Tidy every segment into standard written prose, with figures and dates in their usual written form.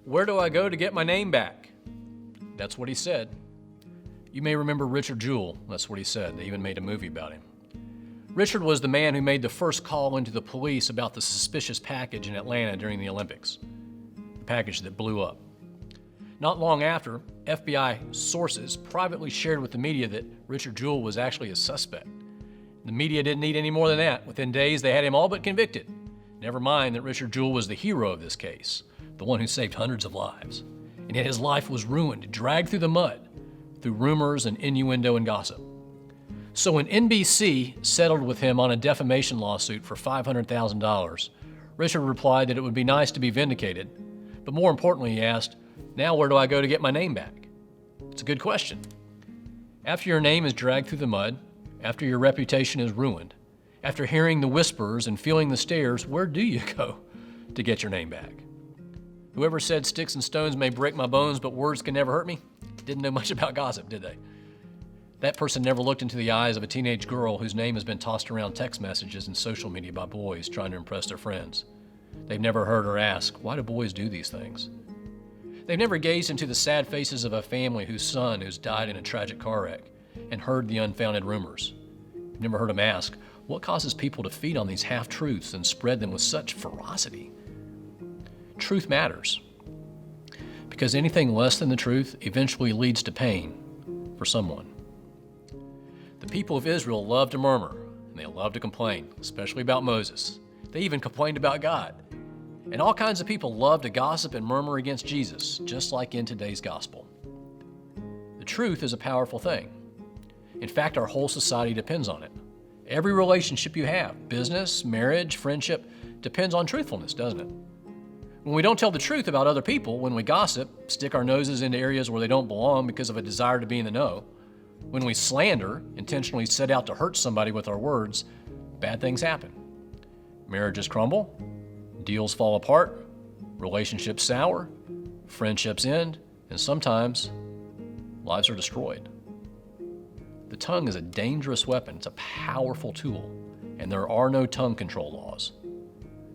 Where do I go to get my name back? That's what he said. You may remember Richard Jewell. That's what he said. They even made a movie about him. Richard was the man who made the first call into the police about the suspicious package in Atlanta during the Olympics, the package that blew up. Not long after, FBI sources privately shared with the media that Richard Jewell was actually a suspect. The media didn't need any more than that. Within days, they had him all but convicted. Never mind that Richard Jewell was the hero of this case, the one who saved hundreds of lives. And yet his life was ruined, dragged through the mud, through rumors and innuendo and gossip. So when NBC settled with him on a defamation lawsuit for $500,000, Richard replied that it would be nice to be vindicated, but more importantly, he asked, "Now where do I go to get my name back?" It's a good question. After your name is dragged through the mud, after your reputation is ruined, after hearing the whispers and feeling the stares, where do you go to get your name back? Whoever said sticks and stones may break my bones, but words can never hurt me, didn't know much about gossip, did they? That person never looked into the eyes of a teenage girl whose name has been tossed around text messages and social media by boys trying to impress their friends. They've never heard her ask, why do boys do these things? They've never gazed into the sad faces of a family whose son has died in a tragic car wreck and heard the unfounded rumors. They've never heard them ask, what causes people to feed on these half-truths and spread them with such ferocity? Truth matters, because anything less than the truth eventually leads to pain for someone. The people of Israel love to murmur, and they love to complain, especially about Moses. They even complained about God. And all kinds of people love to gossip and murmur against Jesus, just like in today's gospel. The truth is a powerful thing. In fact, our whole society depends on it. Every relationship you have, business, marriage, friendship, depends on truthfulness, doesn't it? When we don't tell the truth about other people, when we gossip, stick our noses into areas where they don't belong because of a desire to be in the know, when we slander, intentionally set out to hurt somebody with our words, bad things happen. Marriages crumble, deals fall apart, relationships sour, friendships end, and sometimes lives are destroyed. The tongue is a dangerous weapon. It's a powerful tool, and there are no tongue control laws.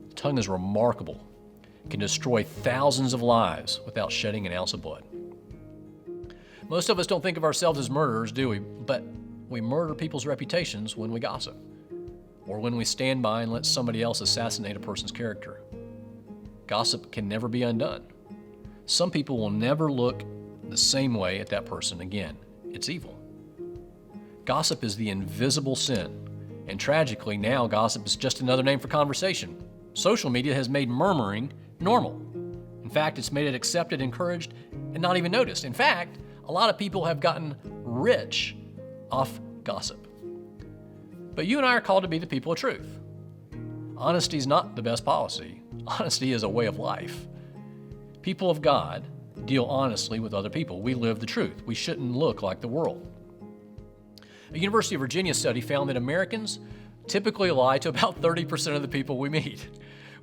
The tongue is remarkable. It can destroy thousands of lives without shedding an ounce of blood. Most of us don't think of ourselves as murderers, do we? But we murder people's reputations when we gossip, or when we stand by and let somebody else assassinate a person's character. Gossip can never be undone. Some people will never look the same way at that person again. It's evil. Gossip is the invisible sin, and tragically now gossip is just another name for conversation. Social media has made murmuring normal. In fact, it's made it accepted, encouraged, and not even noticed. In fact, a lot of people have gotten rich off gossip. But you and I are called to be the people of truth. Honesty is not the best policy. Honesty is a way of life. People of God deal honestly with other people. We live the truth. We shouldn't look like the world. A University of Virginia study found that Americans typically lie to about 30% of the people we meet.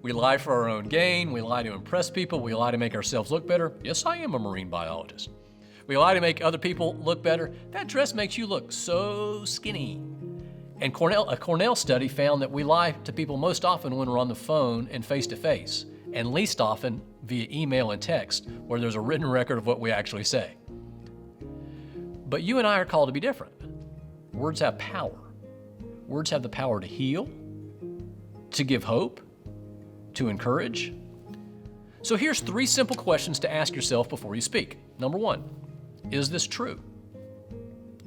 We lie for our own gain. We lie to impress people. We lie to make ourselves look better. Yes, I am a marine biologist. We lie to make other people look better. That dress makes you look so skinny. And a Cornell study found that we lie to people most often when we're on the phone and face-to-face, and least often via email and text, where there's a written record of what we actually say. But you and I are called to be different. Words have power. Words have the power to heal, to give hope, to encourage. So here's 3 simple questions to ask yourself before you speak. Number 1, is this true?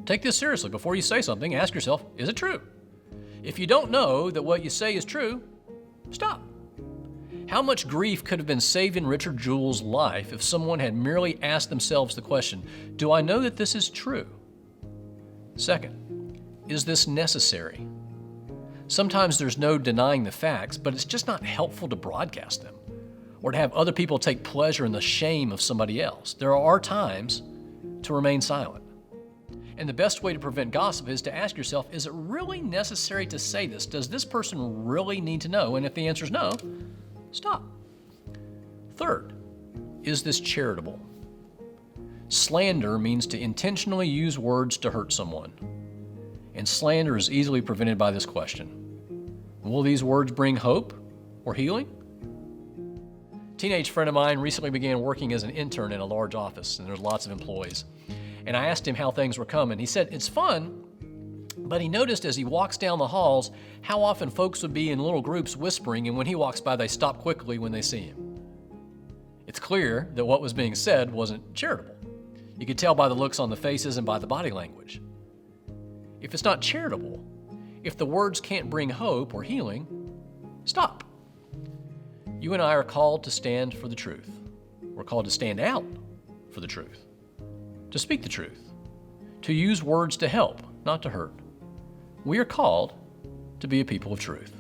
Take this seriously. Before you say something, ask yourself, is it true? If you don't know that what you say is true, stop. How much grief could have been saved in Richard Jewell's life if someone had merely asked themselves the question, do I know that this is true? Second, is this necessary? Sometimes there's no denying the facts, but it's just not helpful to broadcast them or to have other people take pleasure in the shame of somebody else. There are times to remain silent. And the best way to prevent gossip is to ask yourself, is it really necessary to say this? Does this person really need to know? And if the answer is no, stop. Third, is this charitable? Slander means to intentionally use words to hurt someone. And slander is easily prevented by this question. Will these words bring hope or healing? Teenage friend of mine recently began working as an intern in a large office, and there's lots of employees. And I asked him how things were coming. He said, it's fun, but he noticed as he walks down the halls how often folks would be in little groups whispering, and when he walks by, they stop quickly when they see him. It's clear that what was being said wasn't charitable. You could tell by the looks on the faces and by the body language. If it's not charitable, if the words can't bring hope or healing, stop. You and I are called to stand for the truth. We're called to stand out for the truth, to speak the truth, to use words to help, not to hurt. We are called to be a people of truth.